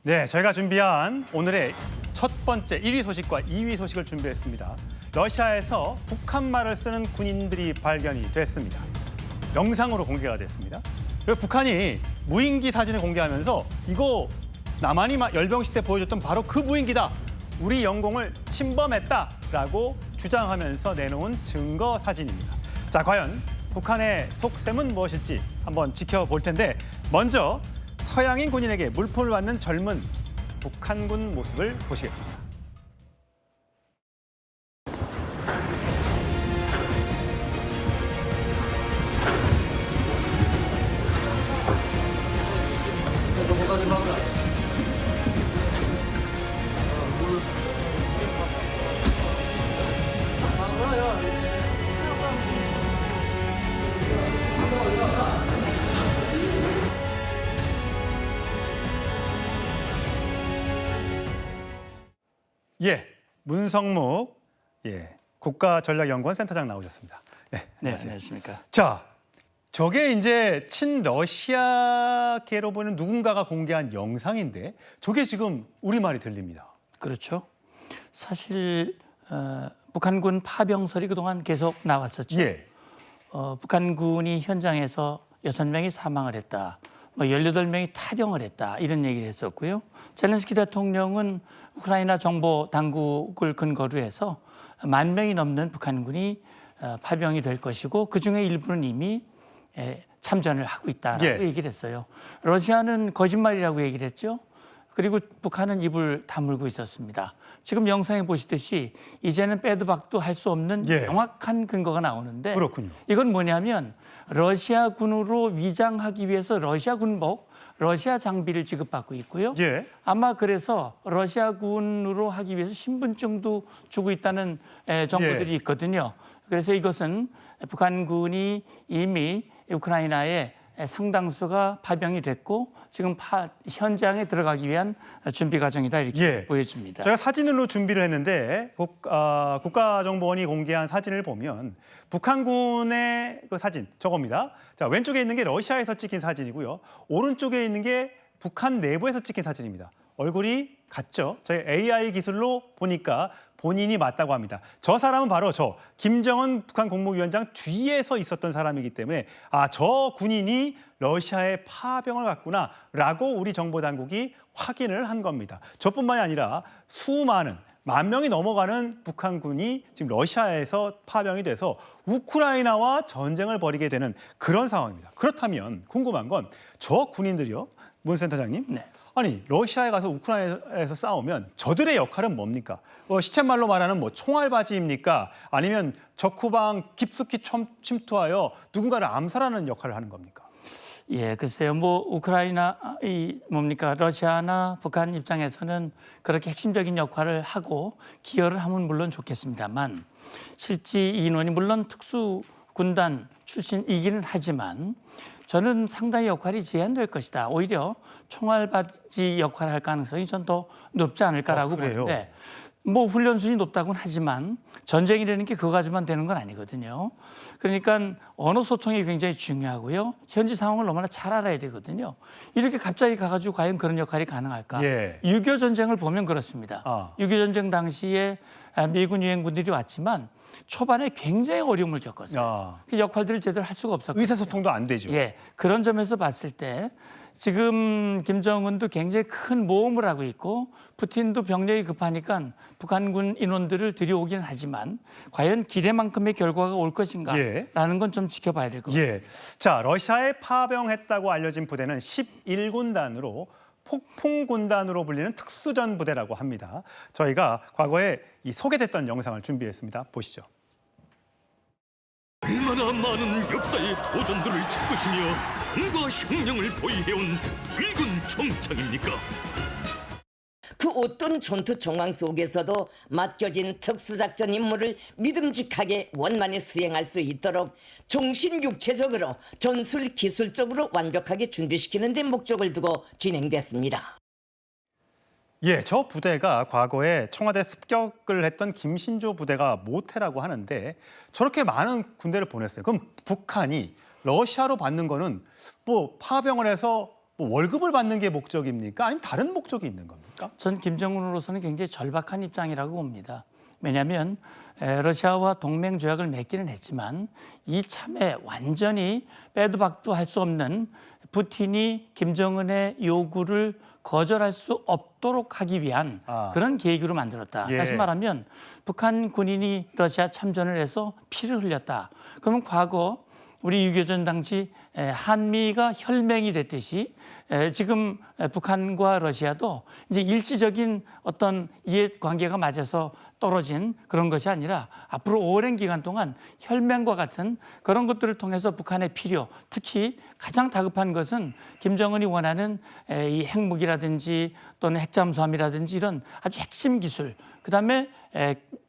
네, 저희가 준비한 오늘의 첫 번째 1위 소식과 2위 소식을 준비했습니다. 러시아에서 북한말을 쓰는 군인들이 발견이 됐습니다. 영상으로 공개가 됐습니다. 그리고 북한이 무인기 사진을 공개하면서 이거 남한이 열병시 때 보여줬던 바로 그 무인기다. 우리 영공을 침범했다라고 주장하면서 내놓은 증거 사진입니다. 자, 과연 북한의 속셈은 무엇일지 한번 지켜볼 텐데 먼저 서양인 군인에게 물품을 받는 젊은 북한군 모습을 보시겠습니다. 예, 문성묵 국가전략연구원 센터장 나오셨습니다. 네, 안녕하십니까. 자, 저게 이제 친러시아계로 보이는 누군가가 공개한 영상인데 저게 지금 우리말이 들립니다. 그렇죠. 사실 북한군 파병설이 그동안 계속 나왔었죠. 예. 북한군이 현장에서 6명이 사망을 했다. 18명이 탈영을 했다. 이런 얘기를 했었고요. 젤렌스키 대통령은 우크라이나 정보 당국을 근거로 해서 10,000명이 넘는 북한군이 파병이 될 것이고 그중에 일부는 이미 참전을 하고 있다라고 얘기를 했어요. 러시아는 거짓말이라고 얘기를 했죠. 그리고 북한은 입을 다물고 있었습니다. 지금 영상에 보시듯이 이제는 빼도 박도 할 수 없는 명확한 근거가 나오는데 그렇군요. 이건 뭐냐면 러시아군으로 위장하기 위해서 러시아 군복, 러시아 장비를 지급받고 있고요. 아마 그래서 러시아군으로 하기 위해서 신분증도 주고 있다는 정보들이 있거든요. 그래서 이것은 북한군이 이미 우크라이나에 상당수가 파병이 됐고 지금 현장에 들어가기 위한 준비 과정이다 이렇게 보여집니다. 제가 사진으로 준비를 했는데 국가정보원이 공개한 사진을 보면 북한군의 그 사진 저겁니다. 자, 왼쪽에 있는 게 러시아에서 찍힌 사진이고요. 오른쪽에 있는 게 북한 내부에서 찍힌 사진입니다. 얼굴이 같죠? 저희 AI 기술로 보니까 본인이 맞다고 합니다. 저 사람은 바로 김정은 북한 국무위원장 뒤에서 있었던 사람이기 때문에 저 군인이 러시아에 파병을 갔구나라고 우리 정보당국이 확인을 한 겁니다. 저뿐만이 아니라 수많은 10,000명이 넘어가는 북한군이 지금 러시아에서 파병이 돼서 우크라이나와 전쟁을 벌이게 되는 그런 상황입니다. 그렇다면 궁금한 건 저 군인들이요, 문 센터장님. 아니 러시아에 가서 우크라이나에서 싸우면 저들의 역할은 뭡니까? 시쳇말로 말하는 총알바지입니까? 아니면 적후방 깊숙이 침투하여 누군가를 암살하는 역할을 하는 겁니까? 예, 글쎄요. 우크라이나 러시아나 북한 입장에서는 그렇게 핵심적인 역할을 하고 기여를 하면 물론 좋겠습니다만 실제 인원이 물론 특수 군단 출신이기는 하지만 저는 상당히 역할이 제한될 것이다. 오히려 총알바지 역할을 할 가능성이 전 더 높지 않을까라고 보는데 훈련 수준이 높다고는 하지만 전쟁이라는 게 그거 가지고만 되는 건 아니거든요. 그러니까 언어 소통이 굉장히 중요하고요. 현지 상황을 너무나 잘 알아야 되거든요. 이렇게 갑자기 가가지고 과연 그런 역할이 가능할까? 6.25 전쟁을 보면 그렇습니다. 6.25 전쟁 당시에 미군 유엔군들이 왔지만 초반에 굉장히 어려움을 겪었어요. 그 역할들을 제대로 할 수가 없었거든요. 의사소통도 안 되죠. 그런 점에서 봤을 때 지금 김정은도 굉장히 큰 모험을 하고 있고 푸틴도 병력이 급하니까 북한군 인원들을 들여오긴 하지만 과연 기대만큼의 결과가 올 것인가라는 건 좀 지켜봐야 될 것 같습니다. 자, 러시아에 파병했다고 알려진 부대는 11군단으로 폭풍군단으로 불리는 특수전 부대라고 합니다. 저희가 과거에 소개됐던 영상을 준비했습니다. 보시죠. 얼마나 많은 역사의 도전들을 짚으시며 힘과 혁명을 보이해온 붉은 정창입니까? 그 어떤 전투 정황 속에서도 맡겨진 특수작전 임무를 믿음직하게 원만히 수행할 수 있도록 정신육체적으로 전술 기술적으로 완벽하게 준비시키는 데 목적을 두고 진행됐습니다. 저 부대가 과거에 청와대 습격을 했던 김신조 부대가 모태라고 하는데 저렇게 많은 군대를 보냈어요. 그럼 북한이 러시아로 받는 거는 파병을 해서 뭐 월급을 받는 게 목적입니까? 아니면 다른 목적이 있는 겁니까? 전 김정은으로서는 굉장히 절박한 입장이라고 봅니다. 왜냐하면 러시아와 동맹 조약을 맺기는 했지만 이참에 완전히 빼도 박도 할 수 없는 푸틴이 김정은의 요구를 거절할 수 없도록 하기 위한 그런 계획으로 만들었다. 예. 다시 말하면 북한 군인이 러시아 참전을 해서 피를 흘렸다. 그러면 과거 우리 6.25전 당시 한미가 혈맹이 됐듯이 지금 북한과 러시아도 이제 일시적인 어떤 이해관계가 맞아서 떨어진 그런 것이 아니라 앞으로 오랜 기간 동안 혈맹과 같은 그런 것들을 통해서 북한의 필요, 특히 가장 다급한 것은 김정은이 원하는 이 핵무기라든지 또는 핵잠수함이라든지 이런 아주 핵심 기술, 그다음에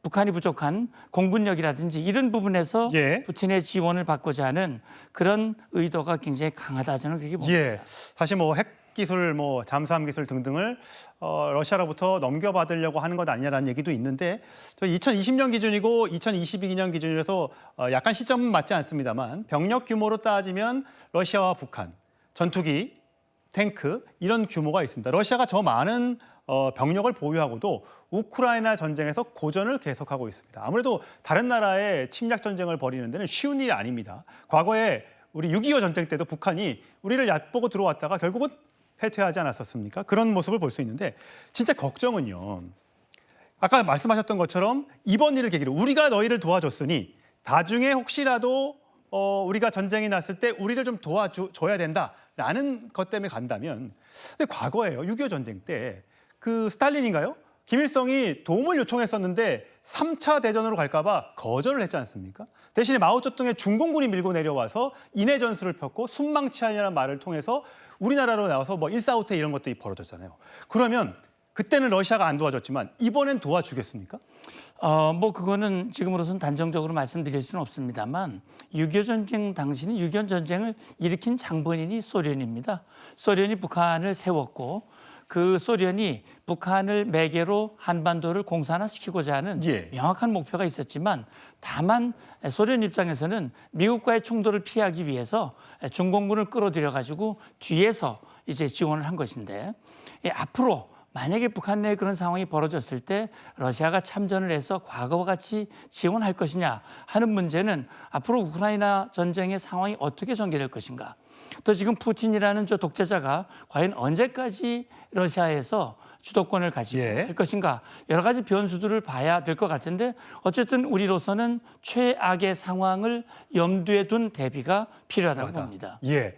북한이 부족한 공군력이라든지 이런 부분에서 예. 푸틴의 지원을 받고자 하는 그런 의도가 굉장히 강하다, 저는 그렇게 봅니다. 예, 사실 뭐 핵 기술, 뭐 잠수함 기술 등등을 러시아로부터 넘겨받으려고 하는 것 아니냐라는 얘기도 있는데, 저 2020년 기준이고 2022년 기준이라서 약간 시점은 맞지 않습니다만 병력 규모로 따지면 러시아와 북한 전투기, 탱크 이런 규모가 있습니다. 러시아가 저 많은 병력을 보유하고도 우크라이나 전쟁에서 고전을 계속하고 있습니다. 아무래도 다른 나라의 침략 전쟁을 벌이는 데는 쉬운 일이 아닙니다. 과거에 우리 6.25 전쟁 때도 북한이 우리를 얕보고 들어왔다가 결국은 패퇴하지 않았었습니까? 그런 모습을 볼 수 있는데, 진짜 걱정은요, 아까 말씀하셨던 것처럼 이번 일을 계기로 우리가 너희를 도와줬으니 나중에 혹시라도 우리가 전쟁이 났을 때 우리를 좀 도와줘야 된다라는 것 때문에 간다면, 근데 과거에요, 6.25 전쟁 때 그 스탈린인가요? 김일성이 도움을 요청했었는데 3차 대전으로 갈까 봐 거절을 했지 않습니까? 대신에 마오쩌둥의 중공군이 밀고 내려와서 인해 전술을 폈고 순망치안이라는 말을 통해서 우리나라로 나와서 뭐 일사후퇴 이런 것들이 벌어졌잖아요. 그러면 그때는 러시아가 안 도와줬지만 이번엔 도와주겠습니까? 뭐 그거는 지금으로선 단정적으로 말씀드릴 수는 없습니다만 6.25 전쟁 당시는 6.25 전쟁을 일으킨 장본인이 소련입니다. 소련이 북한을 세웠고 그 소련이 북한을 매개로 한반도를 공산화시키고자 하는 예. 명확한 목표가 있었지만, 다만 소련 입장에서는 미국과의 충돌을 피하기 위해서 중공군을 끌어들여 가지고 뒤에서 이제 지원을 한 것인데, 앞으로 만약에 북한 내에 그런 상황이 벌어졌을 때 러시아가 참전을 해서 과거와 같이 지원할 것이냐 하는 문제는 앞으로 우크라이나 전쟁의 상황이 어떻게 전개될 것인가, 또 지금 푸틴이라는 저 독재자가 과연 언제까지 러시아에서 주도권을 가지고 예. 할 것인가, 여러 가지 변수들을 봐야 될 것 같은데, 어쨌든 우리로서는 최악의 상황을 염두에 둔 대비가 필요하다고 봅니다. 예.